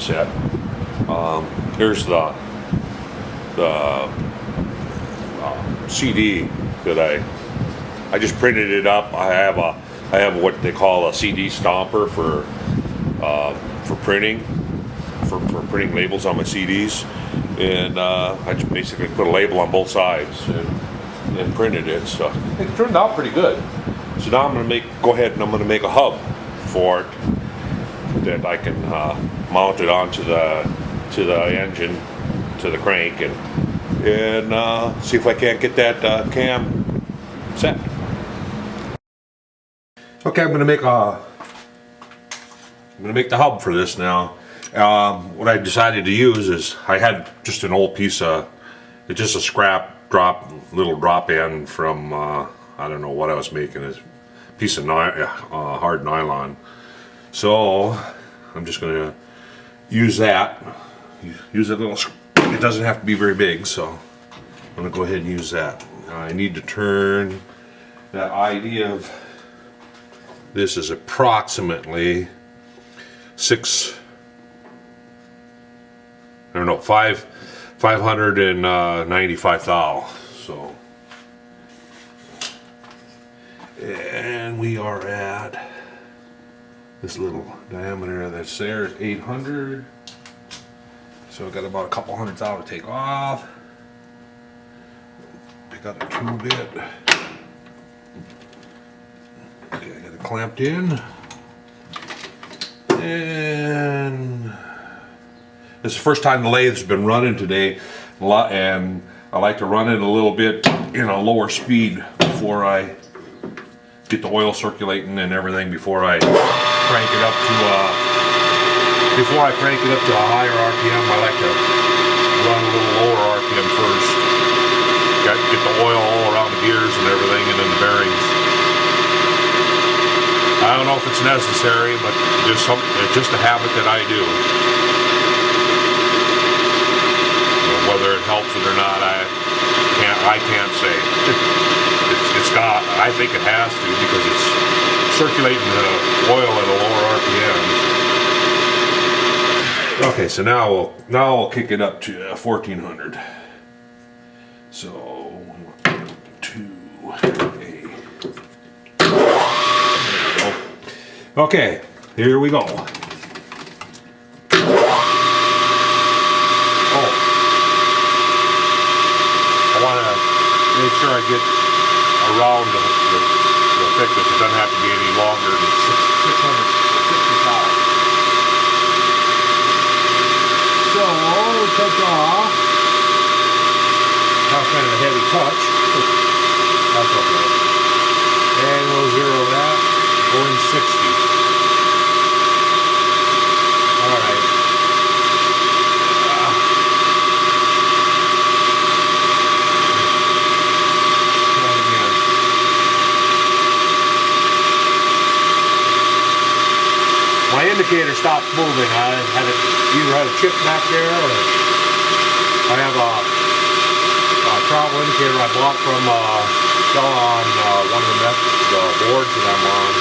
set. Here's the CD that I just printed it up. I have what they call a CD stomper for printing for printing labels on my CDs, and I just basically put a label on both sides and printed it. So it turned out pretty good. So now I'm gonna make a hub for it that I can mount it onto the engine, to the crank, and see if I can't get that cam set. Okay, I'm gonna make the hub for this now. What I decided to use is I had just an old piece of, it's just a scrap little drop in from I don't know what I was making, a piece of hard nylon. So I'm just going to use that. Use a little. It doesn't have to be very big, so I'm going to go ahead and use that. I need to turn that idea of this is approximately 595 thou. So, and we are at this little diameter that's there is 800. So I've got about a couple hundred thou to take off. Pick up a 2-bit. Okay, I got it clamped in. And this is the first time the lathe's been running today, and I like to run it a little bit in a lower speed before I get the oil circulating and everything, before I crank it up to a higher RPM. I like to run a little lower RPM first. Get the oil all around the gears and everything, and then the bearings. I don't know if it's necessary, but it's just a habit that I do. Whether it helps it or not, I can't say. I think it has to, because it's circulating the oil at a lower RPM. Okay, so now I'll kick it up to 1400. So 2A. Okay, here we go. Make sure I get around the thickness. It doesn't have to be any longer than 660 thou. So we'll touch off. That was kind of a heavy touch. That's okay. And we'll zero that. Going 60. Alright. My indicator stopped moving. I either had a chip back there, or I have a travel indicator I bought from on one of the boards that I'm on,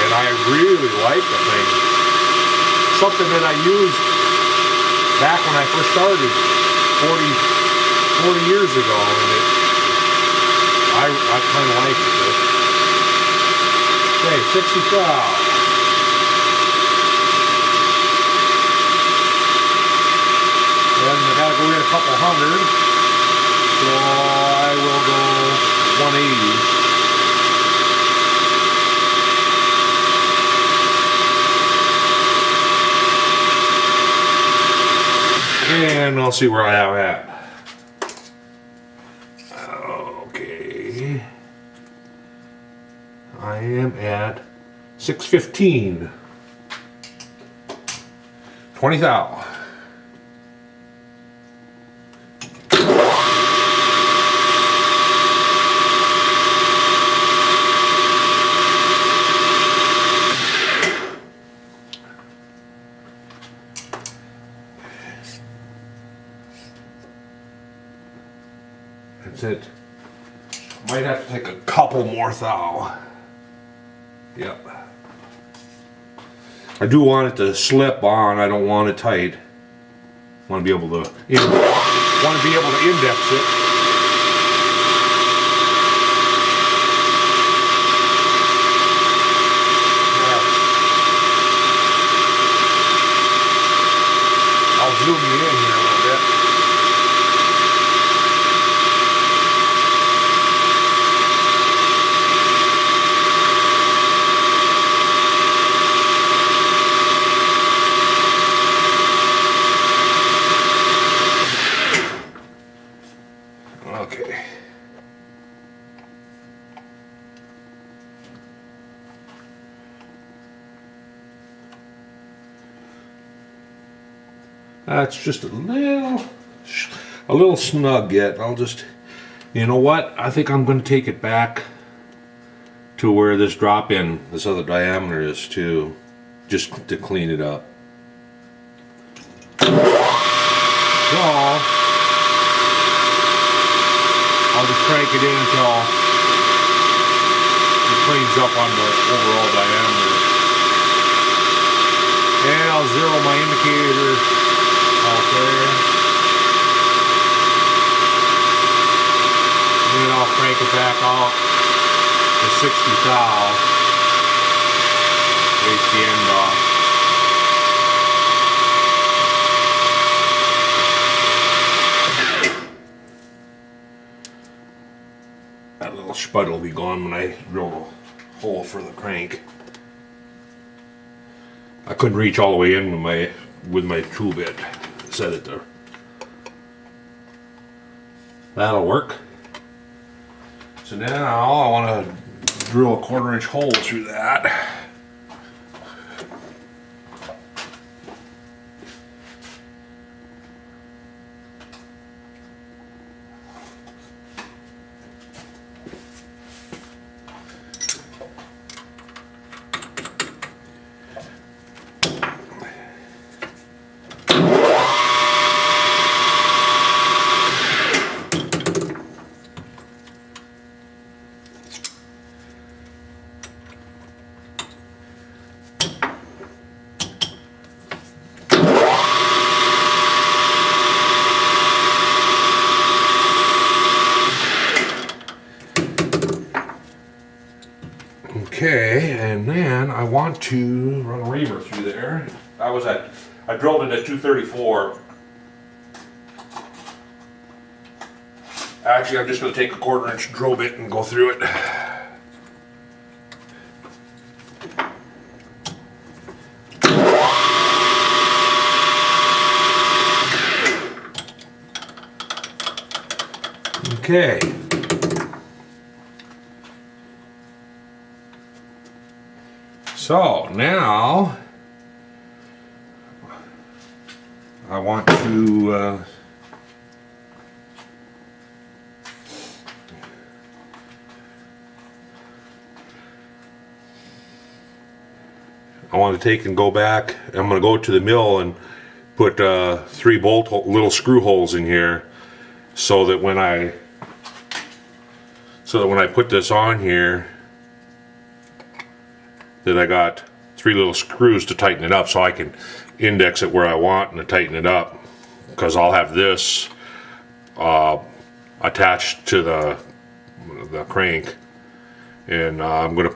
and I really like the thing. Something that I used back when I first started 40 years ago, and I kind of like it. Okay, 60 thou. And I gotta go in a couple hundred, so I will go 180. And I'll see where I am at. Okay. I am at 615. 20 thou. That's it. Might have to take a couple more thou. Yep. I do want it to slip on. I don't want it tight. Want to be able to index it. I'll zoom you in here a little bit. Okay. That's just a little snug yet. I'll just, you know what? I think I'm going to take it back to where this drop in, this other diameter is too, just to clean it up. So, I'll just crank it in until it cleans up on the overall diameter. And I'll zero my indicator out there. And then I'll crank it back out to 60 thou. Raise the end off. That little spud will be gone when I drill a hole for the crank. I couldn't reach all the way in with my tool bit. Set it there. That'll work. So now I want to drill a 1/4 inch hole through that. Okay, and then I want to run a reamer through there. I drilled it at 234. Actually, I'm just going to take a 1/4 inch drill bit and go through it. Okay. So now I want to take and go back. I'm going to go to the mill and put 3 little screw holes in here, so that when I put this on here, that I got 3 little screws to tighten it up, so I can index it where I want and to tighten it up, because I'll have this attached to the crank, and I'm going to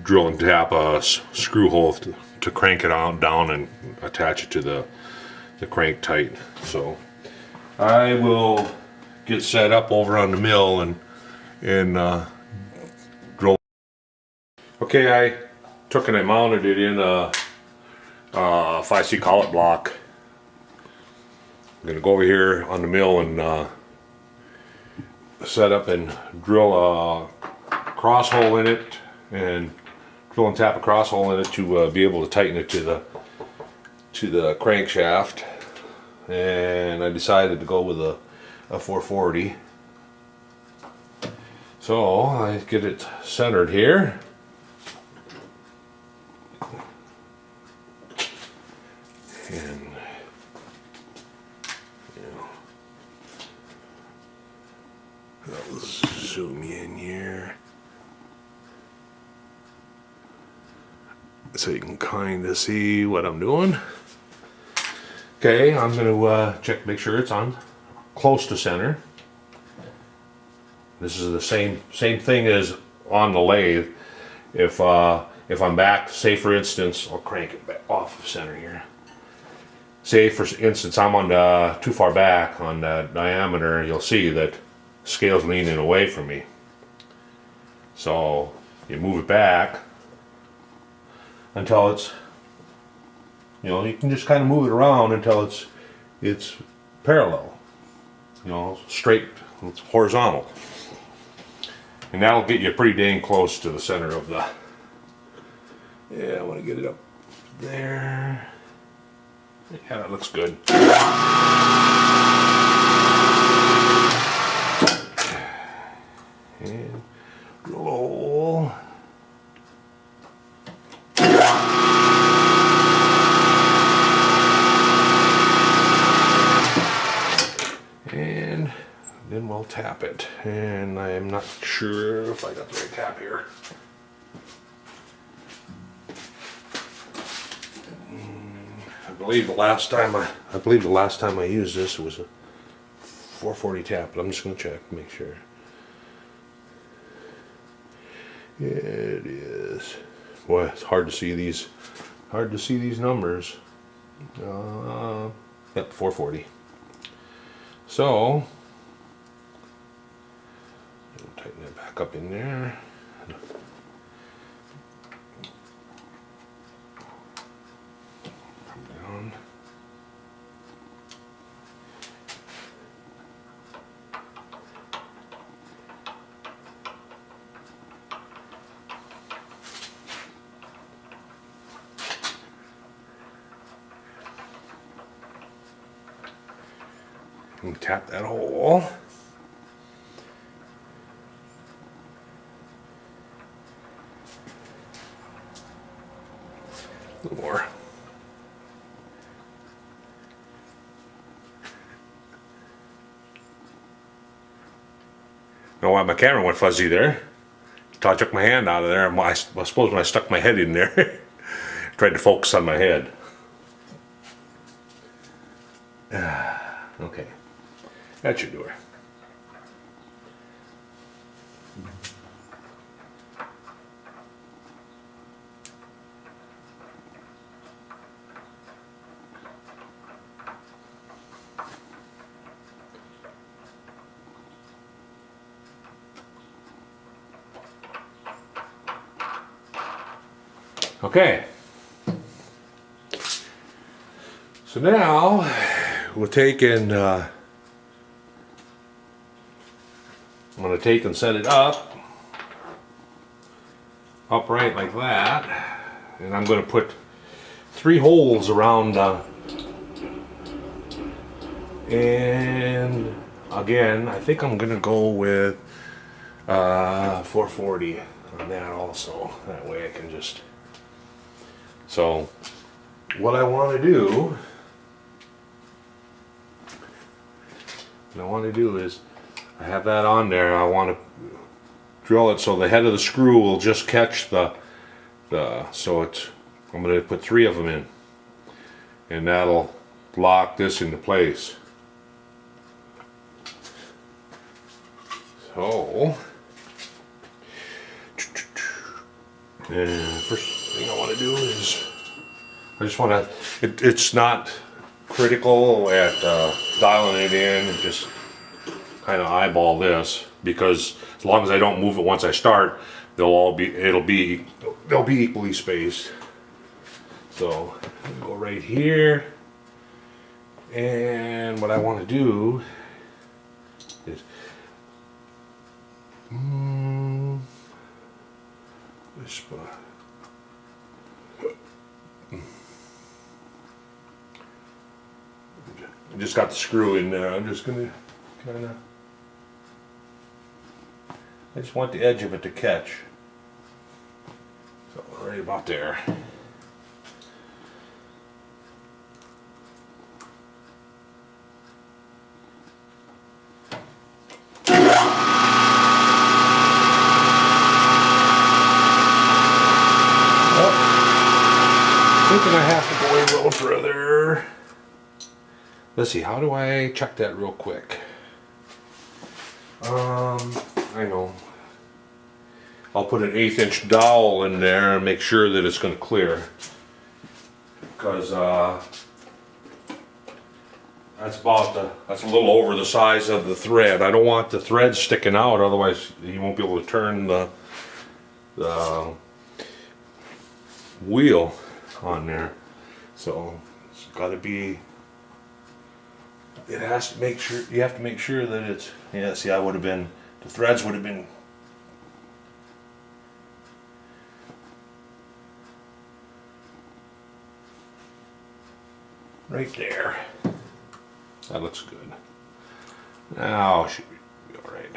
drill and tap a screw hole to crank it on down and attach it to the crank tight. So I will get set up over on the mill and drill. Okay, I took and I mounted it in a 5C collet block. I'm going to go over here on the mill and set up and drill a cross hole in it, and drill and tap a cross hole in it to be able to tighten it to the crankshaft. And I decided to go with a 440. So I get it centered here. And I'll zoom in here. so you can kind of see what I'm doing. Okay, I'm going to check, make sure it's on close to center. This is the same thing as on the lathe. If I'm back, say for instance, I'll crank it back off of center here. Say for instance I'm on the too far back on the diameter, you'll see that scale's leaning away from me. So you move it back until it's, you can just kind of move it around until it's parallel, straight, it's horizontal. And that'll get you pretty dang close to the center of the, yeah, I want to get it up there. Yeah, that looks good. And roll. And then we'll tap it. And I am not sure if I got the right tap here. I believe the last time I used this was a 440 tap, but I'm just going to check, make sure. It is. Boy, it's hard to see these numbers. Yep, 440. So, tighten it back up in there. Come down. And tap that hole. A little more. Know why my camera went fuzzy there? I took my hand out of there, and I suppose when I stuck my head in there, tried to focus on my head. Okay. That should do her. Okay. So now we'll take and I'm going to take and set it upright like that, and I'm going to put 3 holes around, and again I think I'm going to go with 440 on that also. That way I can just, so what I want to do is I have that on there. I want to drill it so the head of the screw will just catch so it's, I'm going to put 3 of them in, and that'll lock this into place. So, and first thing I want to do is I just want to, it's not critical at dialing it in, and just kind of eyeball this, because as long as I don't move it once I start, they'll be equally spaced. So I'm gonna go right here, and what I want to do is this spot. I just got the screw in there. I'm just gonna kind of, I just want the edge of it to catch. So right about there. thinking I have to go a little further. Let's see, how do I check that real quick? I know. I'll put an 1/8 inch dowel in there and make sure that it's going to clear. Because that's a little over the size of the thread. I don't want the thread sticking out, otherwise you won't be able to turn the wheel on there. So it's got to be. It has to make sure. You have to make sure that it's. Yeah. See, the threads would have been. Right there. That looks good. Now should be all right.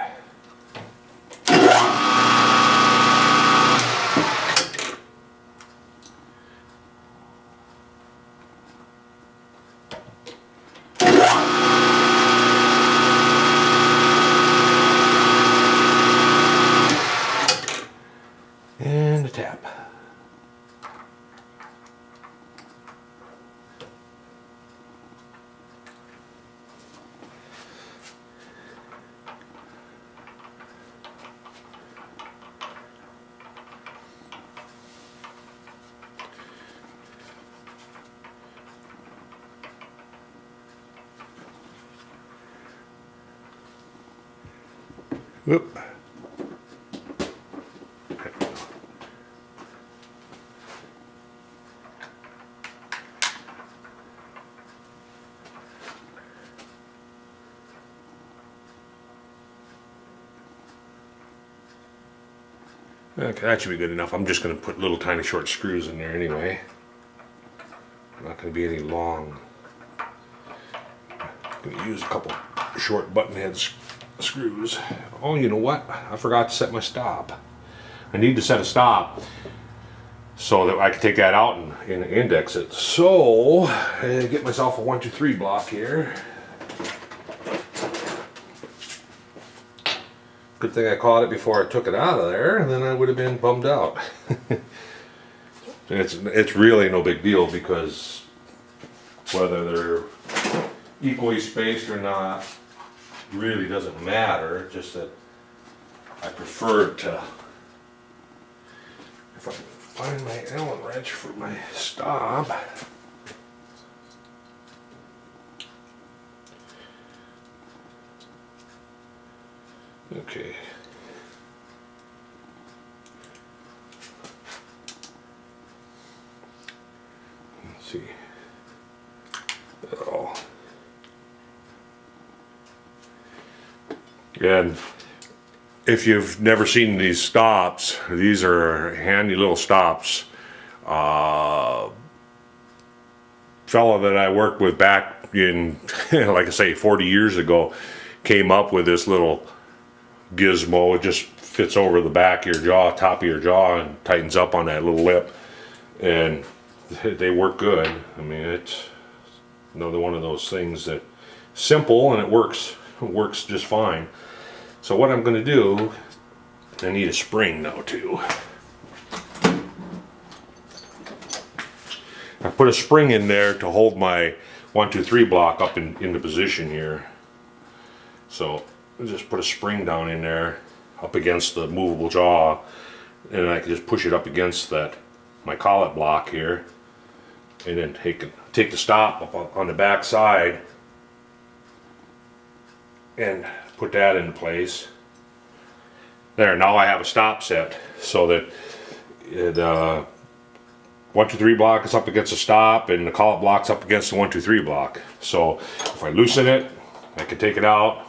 And a tap. Whoop. Okay, that should be good enough. I'm just going to put little tiny short screws in there anyway. Not going to be any long. I'm going to use a couple short button head screws. Oh, you know what? I forgot to set my stop. I need to set a stop so that I can take that out and index it. So, get myself a 1, 2, 3 block here. Good thing I caught it before I took it out of there, and then I would have been bummed out. It's really no big deal, because whether they're equally spaced or not really doesn't matter. Just that I prefer to, if I can find my Allen wrench for my stop. Okay. Let's see. Oh. And if you've never seen these stops, these are handy little stops. Fellow that I worked with back in, like I say, 40 years ago, came up with this little gizmo. It just fits over the back of your jaw, top of your jaw, and tightens up on that little lip, and they work good. I mean, it's another one of those things that simple, and it works just fine. So what I'm going to do, I need a spring now too. I put a spring in there to hold my 1, 2, 3 block up into position here. So I just put a spring down in there up against the movable jaw, and I can just push it up against my collet block here, and then take the stop up on the back side and put that into place. There, now I have a stop set so that it 1, 2, 3 block is up against the stop, and the collet block's up against the 1, 2, 3 block. So if I loosen it, I can take it out.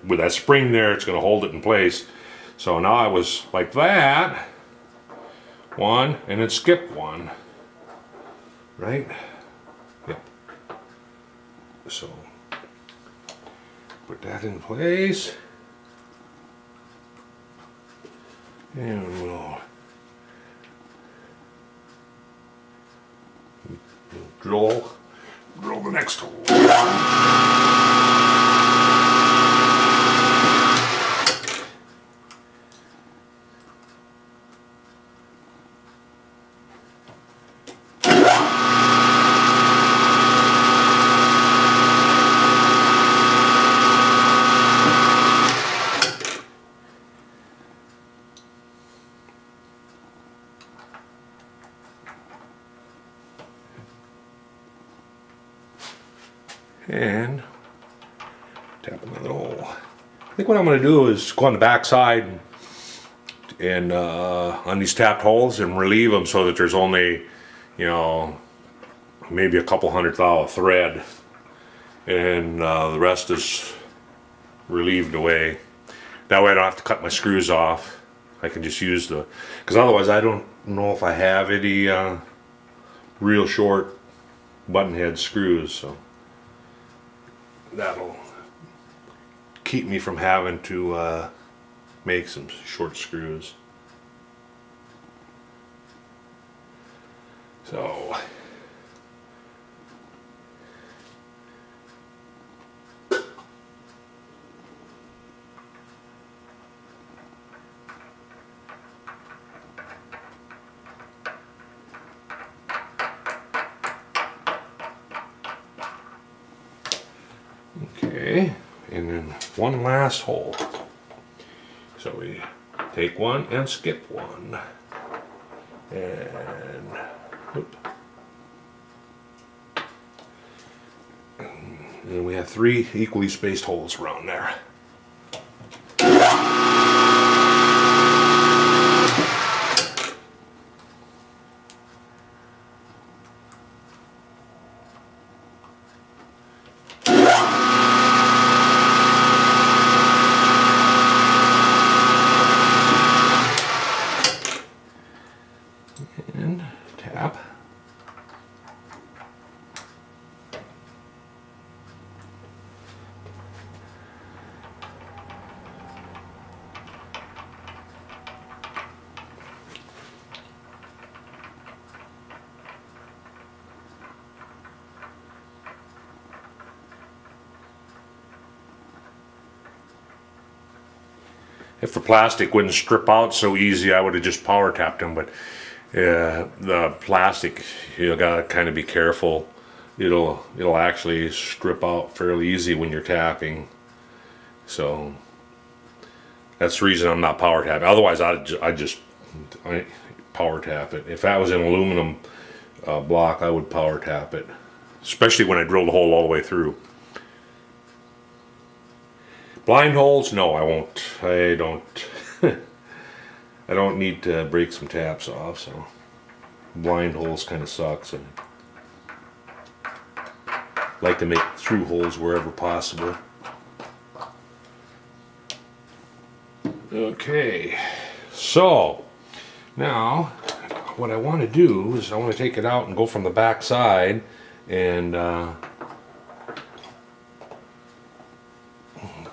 With that spring there, it's going to hold it in place. So now I was like that, 1, and then skip 1, right? Yep. So put that in place, and we'll drill the next hole. and tap another hole. I think what I'm going to do is go on the back side and on these tapped holes and relieve them so that there's only, you know, maybe a couple hundred thou of thread, and the rest is relieved away. That way I don't have to cut my screws off. I can just use the, because otherwise I don't know if I have any real short button head screws, so that'll keep me from having to make some short screws. So okay, and then one last hole. So we take one and skip one. And whoop. And we have 3 equally spaced holes around there. And tap. If the plastic wouldn't strip out so easy, I would have just power tapped them, but the plastic, you gotta kind of be careful. It'll actually strip out fairly easy when you're tapping. So that's the reason I'm not power tapping. Otherwise, I just power tap it. If that was an aluminum block, I would power tap it, especially when I drilled the hole all the way through. Blind holes? No, I won't. I don't. I don't need to break some taps off, so blind holes kind of sucks. And like to make through holes wherever possible. Okay, so now what I want to do is I want to take it out and go from the back side and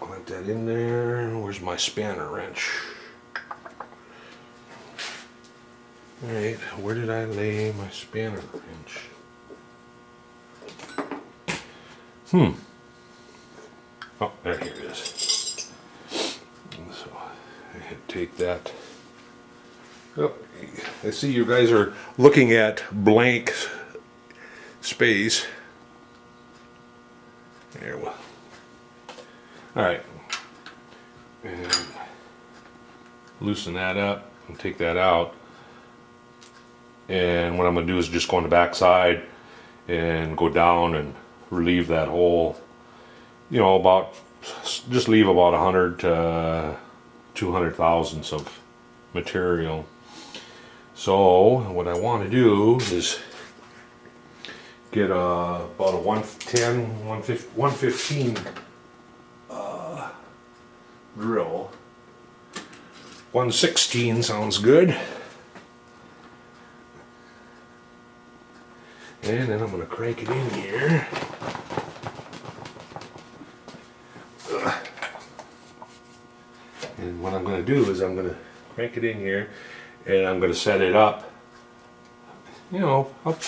clamp that in there. Where's my spanner wrench? Alright, where did I lay my spanner wrench? Oh, there, here it is. So I take that. Oh, I see you guys are looking at blank space. There we go. Alright. And loosen that up and take that out. And what I'm going to do is just go on the back side and go down and relieve that hole. You know, just leave about 100 to 200 thousandths of material. So what I want to do is get about a 110, 115 drill. 116 sounds good. And then I'm going to crank it in here. And what I'm going to do is I'm going to crank it in here and I'm going to set it up, you know, up.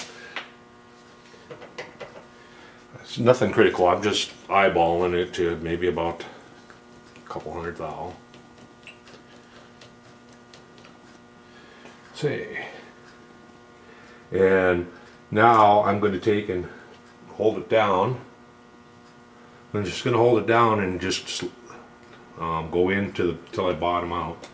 It's nothing critical. I'm just eyeballing it to maybe about a couple hundred thou. See. And now I'm going to take and hold it down. I'm just going to hold it down and just go into till I bottom out.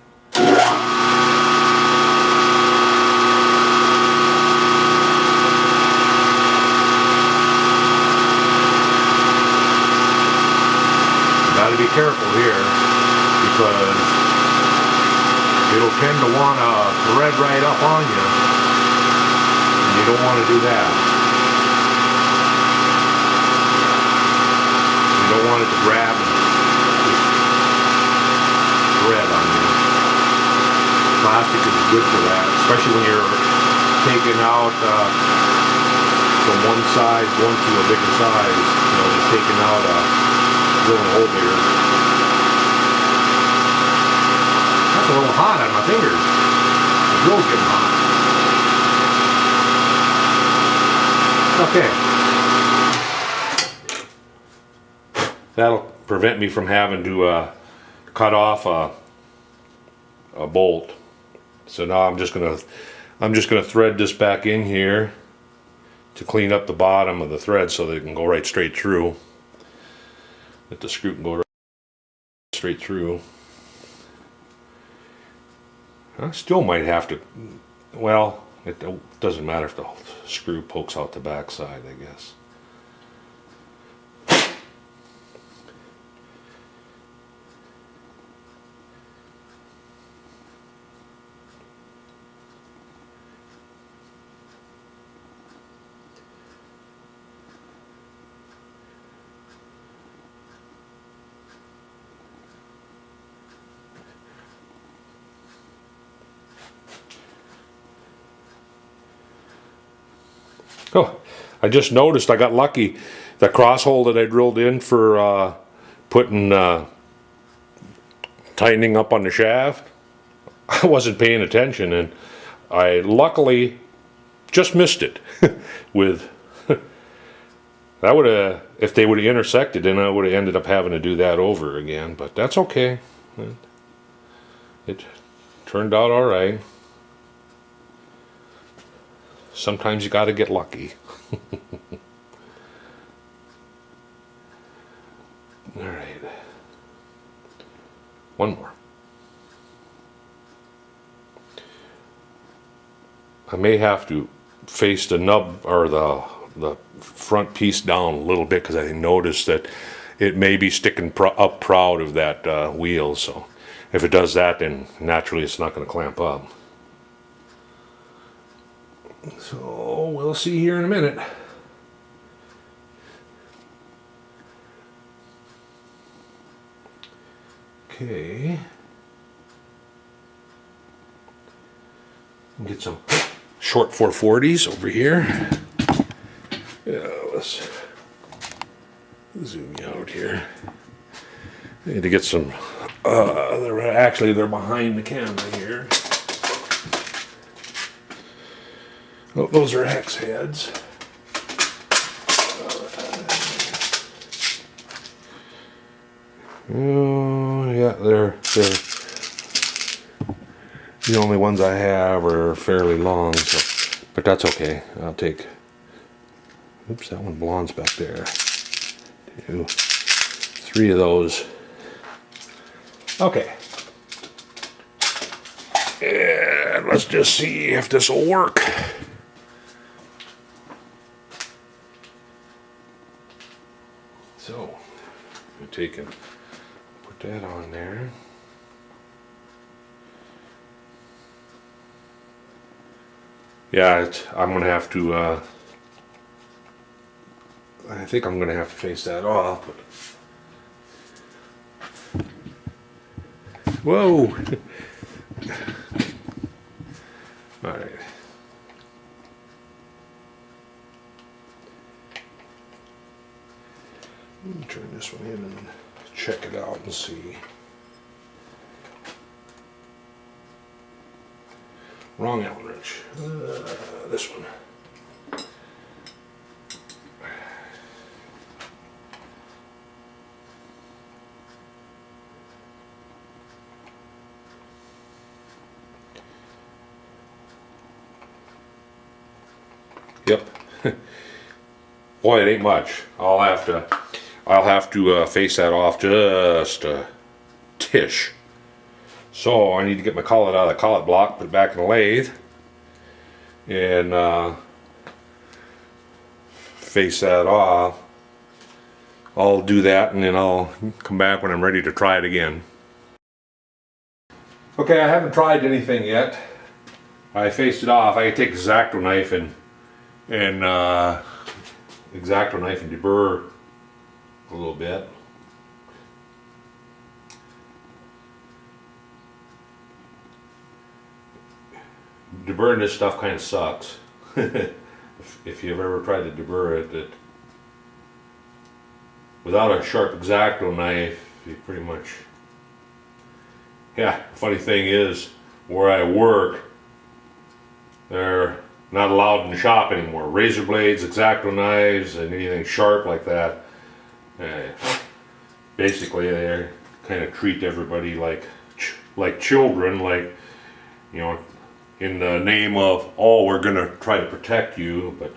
careful here because it'll tend to want to thread right up on you, and you don't want to do that. You don't want it to grab and just thread on you. Plastic is good for that, especially when you're taking out from one size going to a bigger size, you know, just taking out a little hole bigger. That's a little hot on my fingers. The grill's getting hot. Okay. That'll prevent me from having to cut off a bolt. So now I'm just gonna thread this back in here to clean up the bottom of the thread so that it can go right straight through. That the screw can go right straight through. I still might have to, well, it doesn't matter if the screw pokes out the back side, I guess. Oh, I just noticed I got lucky. The cross hole that I drilled in for putting tightening up on the shaft, I wasn't paying attention, and I luckily just missed it. With that would have, if they would have intersected, then I would have ended up having to do that over again. But that's okay. It turned out all right. Sometimes you got to get lucky. All right. One more. I may have to face the nub or the front piece down a little bit because I noticed that it may be sticking up proud of that wheel. So if it does that, then naturally it's not going to clamp up. So we'll see here in a minute. Okay. Get some short 440s over here. Yeah, let's zoom you out here. I need to get some. They're behind the camera here. Oh, those are hex heads. Oh, yeah, they're the only ones I have are fairly long, so, but that's okay. I'll take. Oops, that one belongs back there. 2, 3 of those. Okay. And let's just see if this will work. So, I'm taking, put that on there. Yeah, I'm gonna have to. I think I'm gonna have to face that off. But whoa! All right. Let me turn this one in and check it out and see. Wrong Allen wrench. This one. Yep. Boy, it ain't much. I'll have to face that off just a tish. So I need to get my collet out of the collet block, put it back in the lathe, and face that off. I'll do that and then I'll come back when I'm ready to try it again. Okay, I haven't tried anything yet. I faced it off. I take X-Acto knife and X-Acto knife and deburr a little bit. Deburring this stuff kind of sucks. if you've ever tried to deburr it, without a sharp X-Acto knife, you pretty much. Yeah, funny thing is, where I work, they're not allowed in the shop anymore. Razor blades, X-Acto knives, and anything sharp like that. Basically, they kind of treat everybody like children, like, you know, in the name of, oh, we're gonna try to protect you, but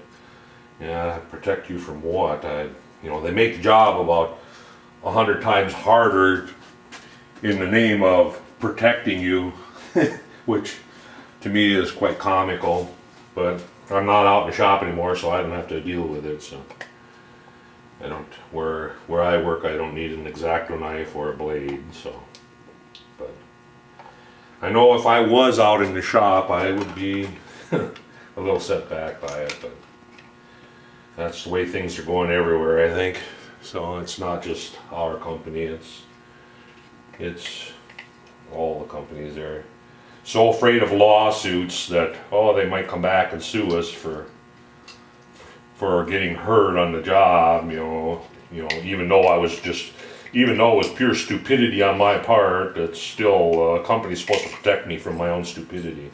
yeah, protect you from what? You know, they make the job about 100 times harder in the name of protecting you, which to me is quite comical. But I'm not out in the shop anymore, so I don't have to deal with it. So I don't, where I work, I don't need an X-Acto knife or a blade. So, but I know if I was out in the shop, I would be a little set back by it. But that's the way things are going everywhere, I think. So it's not just our company, it's all the companies. Are so afraid of lawsuits that, oh, they might come back and sue us for getting hurt on the job, you know, even though it was pure stupidity on my part, it's still a company's supposed to protect me from my own stupidity.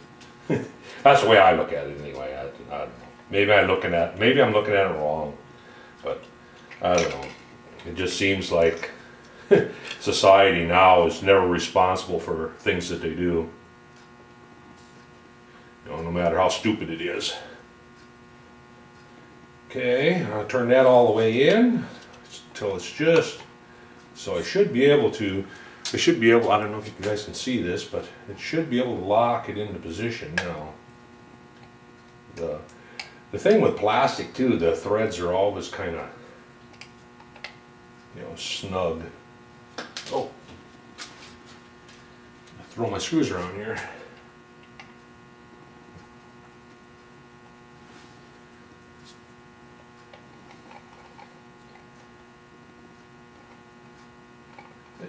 That's the way I look at it anyway. I don't know. Maybe I'm looking at it wrong, but I don't know. It just seems like society now is never responsible for things that they do. You know, no matter how stupid it is. Okay, I'll turn that all the way in until it's just, so I should be able, I don't know if you guys can see this, but it should be able to lock it into position now. The thing with plastic too, the threads are always kind of, you know, snug. Oh, throw my screws around here.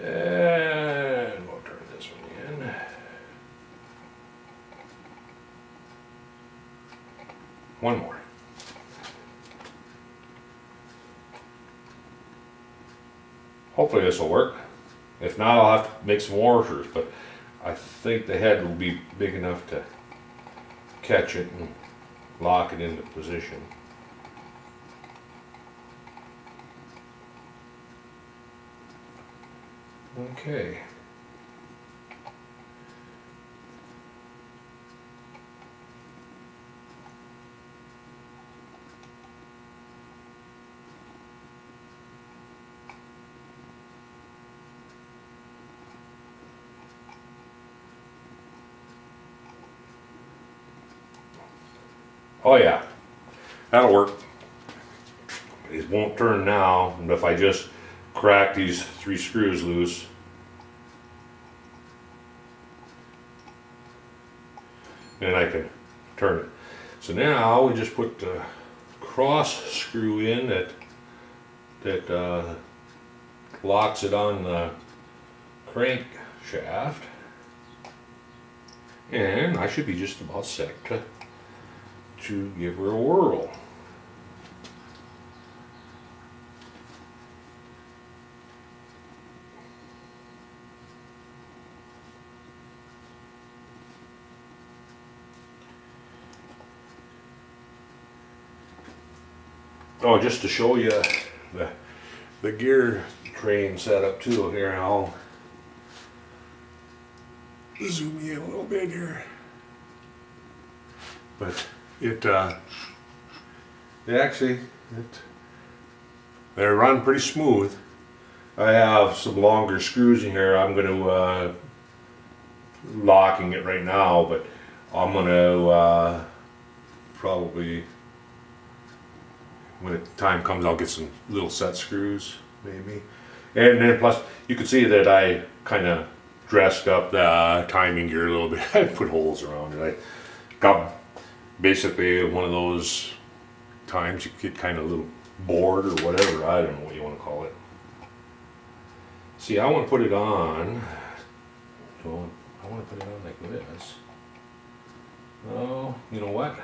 And we'll turn this one in. One more. Hopefully this will work. If not, I'll have to make some washers, but I think the head will be big enough to catch it and lock it into position. Okay. Oh yeah, that'll work. It won't turn now, and if I just crack these 3 screws loose, then I can turn it. So now we just put the cross screw in that locks it on the crank shaft, and I should be just about set to give her a whirl. Oh, just to show you the gear train setup too. Here, I'll zoom in a little bit here. But they run pretty smooth. I have some longer screws in here. I'm going to locking it right now, but I'm going to probably, when the time comes, I'll get some little set screws maybe. And then plus, you can see that I kind of dressed up the timing gear a little bit. I put holes around it. I got basically one of those times you get kind of a little bored or whatever. I don't know what you want to call it. See, I want to put it on. Oh, I want to put it on like this. Oh, you know what?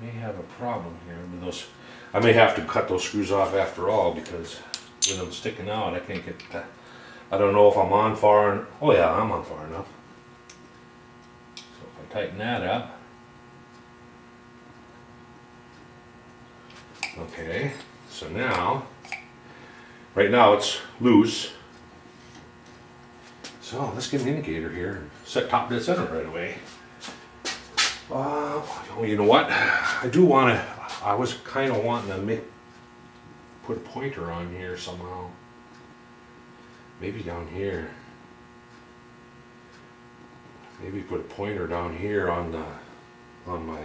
May have a problem here with those. I may have to cut those screws off after all because with them sticking out, I can't get. I don't know if I'm on far. Oh yeah, I'm on far enough. So if I tighten that up, okay. So now, right now it's loose. So let's get an indicator here and set top dead center right away. You know what? I do want to. I was kind of wanting to put a pointer on here somehow. Maybe down here. Maybe put a pointer down here on my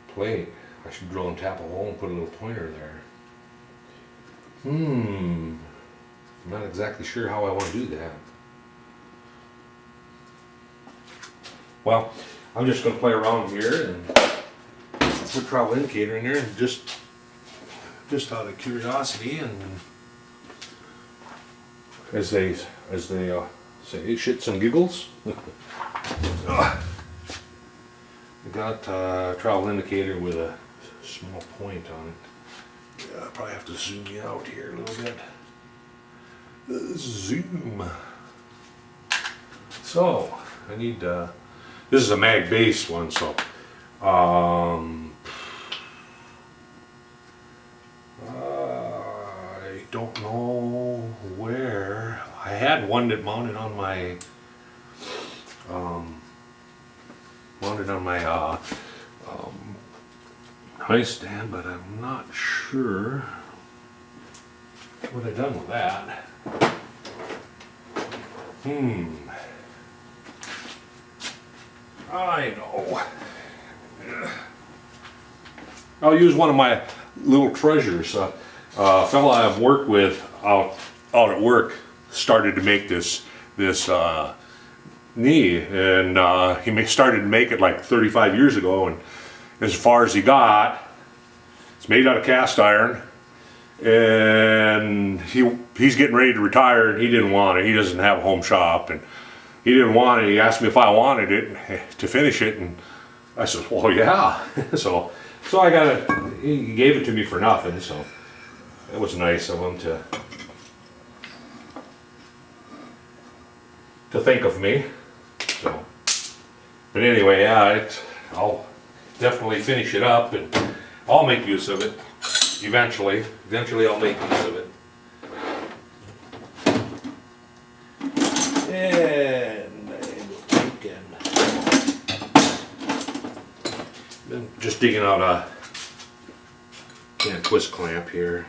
plate. I should drill and tap a hole and put a little pointer there. I'm not exactly sure how I want to do that. Well, I'm just going to play around here and put travel indicator in there and just out of curiosity and as they say, shits and giggles. I got a travel indicator with a small point on it. Yeah, I'll probably have to zoom you out here a little bit. Zoom. So I need this is a mag base one, so I don't know where. I had one that mounted on my nightstand, but I'm not sure what I done with that. I know. I'll use one of my little treasures. A fella I've worked with out at work started to make this knee, and he started to make it like 35 years ago, and as far as he got, it's made out of cast iron, and he's getting ready to retire, and he didn't want it. He doesn't have a home shop, and he didn't want it. He asked me if I wanted it to finish it, and I said, well, yeah. so I got it. He gave it to me for nothing, so it was nice of him to think of me. So, but anyway, yeah, I'll definitely finish it up, and I'll make use of it eventually. Eventually, I'll make use of it. And I'm just digging out a twist clamp here.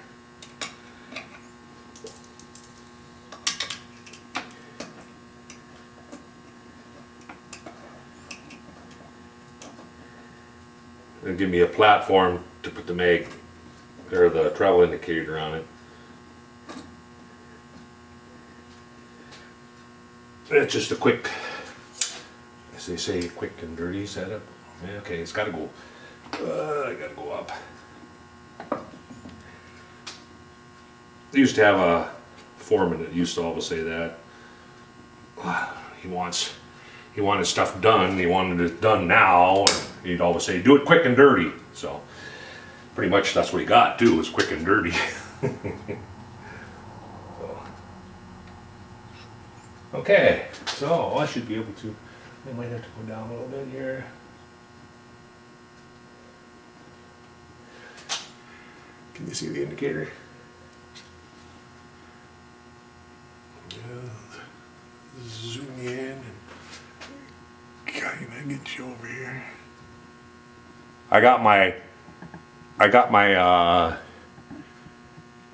And give me a platform to put the mag or the travel indicator on it. It's just a quick, as they say, quick and dirty setup. Yeah, okay, it's got to go. I got to go up. I used to have a foreman that used to always say that. He wanted stuff done. He wanted it done now. And he'd always say, "Do it quick and dirty." So, pretty much that's what he got too, was quick and dirty. Okay, so I should be able to. I might have to go down a little bit here. Can you see the indicator? Zoom in and kind of get you over here. I got my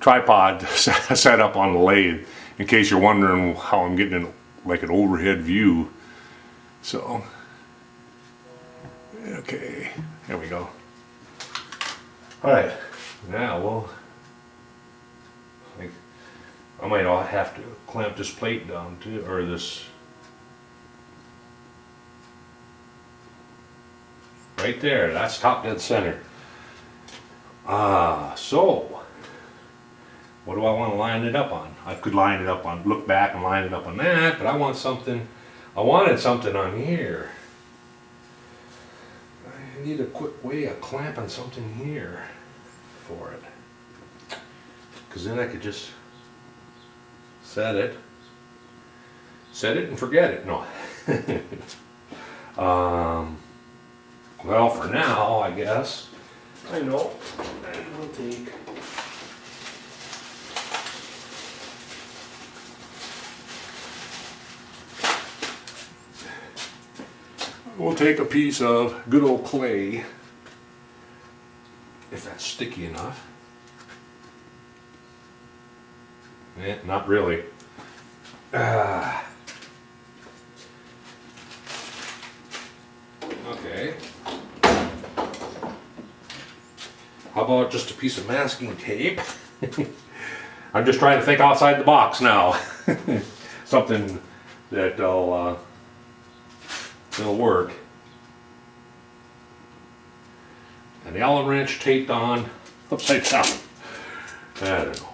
tripod set up on the lathe in case you're wondering how I'm getting like an overhead view. So, okay, there we go. All right, Yeah, well, like, I might all have to clamp this plate down too, or this. Right there, that's top dead center. So, what do I want to line it up on? I could line it up on, look back and line it up on that, but I wanted something on here. I need a quick way of clamping something here for it. Because then I could just set it and forget it. No. Well, for now, I guess. I know. We'll take. We'll take a piece of good old clay, if that's sticky enough. Not really. Okay. How about just a piece of masking tape? I'm just trying to think outside the box now. Something that'll work. An Allen wrench taped on upside down. I don't know.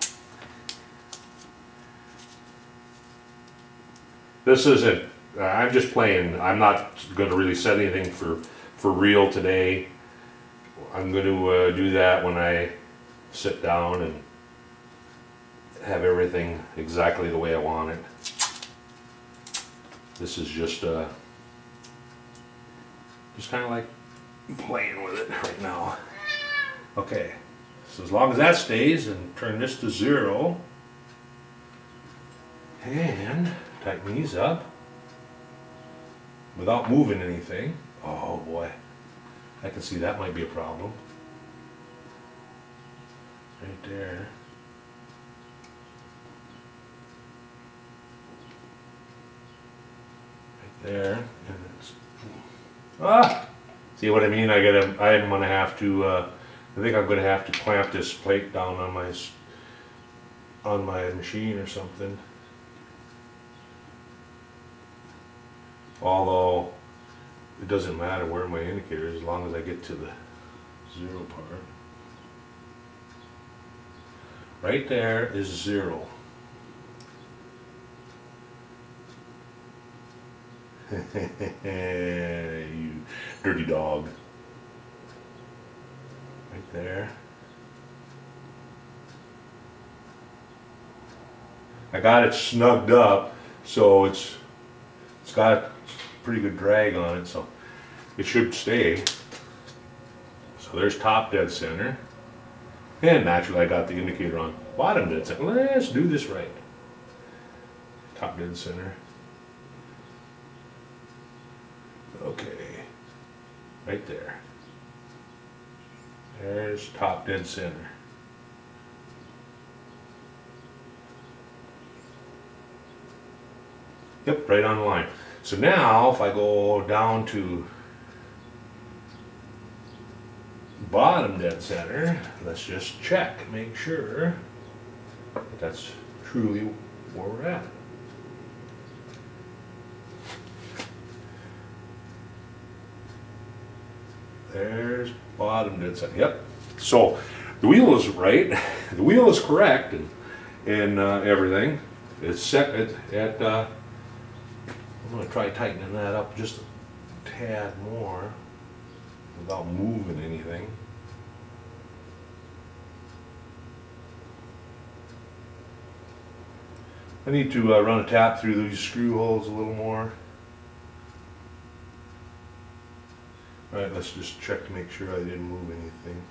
This isn't, I'm just playing. I'm not going to really set anything for real today. I'm going to do that when I sit down and have everything exactly the way I want it. This is just kind of like playing with it right now. Okay, so as long as that stays, and turn this to 0, and tighten these up without moving anything. Oh boy, I can see that might be a problem. Right there. Right there. And it's, see what I mean? I'm gonna have to, I think I'm gonna have to clamp this plate down on my machine or something. Although it doesn't matter where my indicator is as long as I get to the 0 part. Right there is 0. You dirty dog. Right there. I got it snugged up, so it's got pretty good drag on it, so it should stay. So there's top dead center. And naturally I got the indicator on bottom dead center. Let's do this right. Top dead center. Okay. Right there. There's top dead center. Yep, right on the line. So now if I go down to bottom dead center, let's just check, make sure that that's truly where we're at. There's bottom dead center. Yep. So the wheel is right. The wheel is correct, and everything. It's set at I'm going to try tightening that up just a tad more without moving anything. I need to run a tap through these screw holes a little more. Alright, let's just check to make sure I didn't move anything.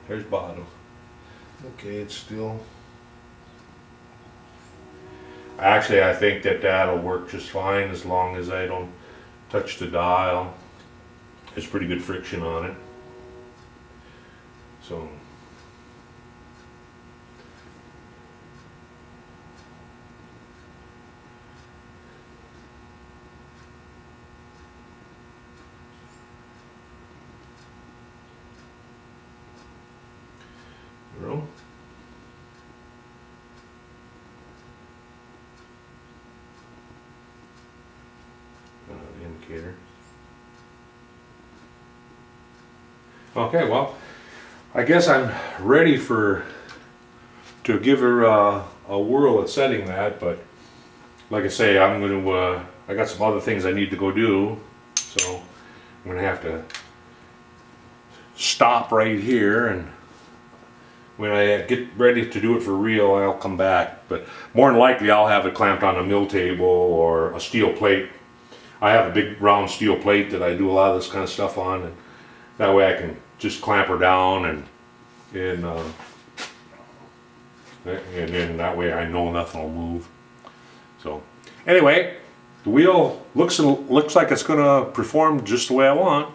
There's bottom. Okay, it's still... Actually, I think that'll work just fine as long as I don't touch the dial. There's pretty good friction on it. So indicator. Okay, well, I guess I'm ready to give her a whirl at setting that, but like I say, I got some other things I need to go do, so I'm gonna have to stop right here, and when I get ready to do it for real, I'll come back. But more than likely, I'll have it clamped on a mill table or a steel plate. I have a big round steel plate that I do a lot of this kind of stuff on, and that way I can just clamp her down, and then that way I know nothing will move. So anyway, the wheel looks like it's gonna perform just the way I want.